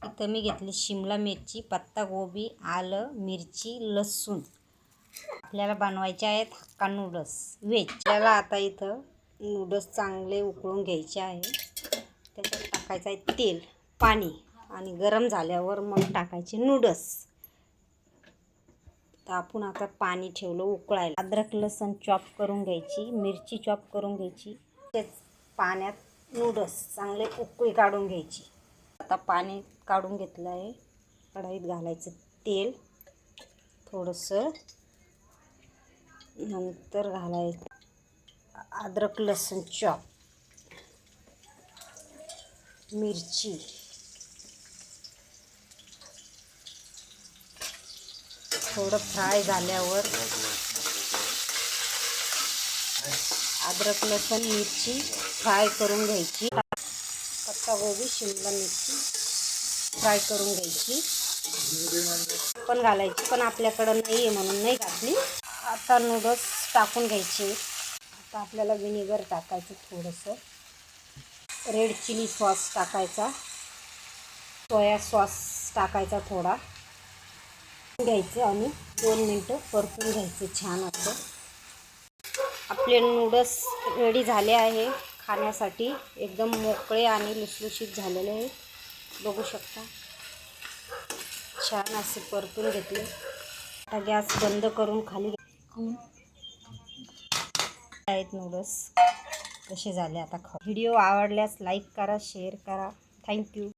इथं मी घेतली शिमला मिरची, पत्ताकोबी, आलं, मिरची, लसूण. आपल्याला बनवायचे आहेत हक्का नूडल्स व्हेज. आपल्याला आता इथं नूडल्स चांगले उकळून घ्यायचे आहे. त्याच्यात टाकायचं आहे तेल, पाणी आणि गरम झाल्यावर मग टाकायचे नूडल्स. तर आपण आता पाणी ठेवलं उकळायला. अद्रक लसूण चॉप करून घ्यायची, मिरची चॉप करून घ्यायची. तेच पाण्यात नूडल्स चांगले उकळी काढून घ्यायची. आता पाणी काढून घेतलं आहे. कढईत घालायचं तेल थोडंसं, नंतर घालायचं अद्रक लसूण चॉप, मिरची, थोडं फ्राय झाल्यावर अद्रक लसूण मिरची फ्राय करून घ्यायची. पत्ताकोबी, शिमला मिरची फ्राय करून घ्यायची पण घालायची, पण आपल्याकडं नाही आहे म्हणून नाही घातली. आता नूडल्स टाकून घ्यायचे. आता आपल्याला विनेगर टाकायचं, थोडंसं रेड चिली सॉस टाकायचा, सोया सॉस टाकायचा थोडा घ्यायचं आणि 2 मिनटं परतून घ्यायचं छान असं. आपले नूडल्स रेडी झाले आहे खाण्यासाठी. एकदम मोकळे आणि लुसलुशीत झालेले आहेत, बघू शकता. छान असे परतून घेतले. आता गॅस बंद करून खाली आहेत नूडल्स कसे झाले आता खाऊ. व्हिडिओ आवडल्यास लाईक करा, शेअर करा. थँक्यू.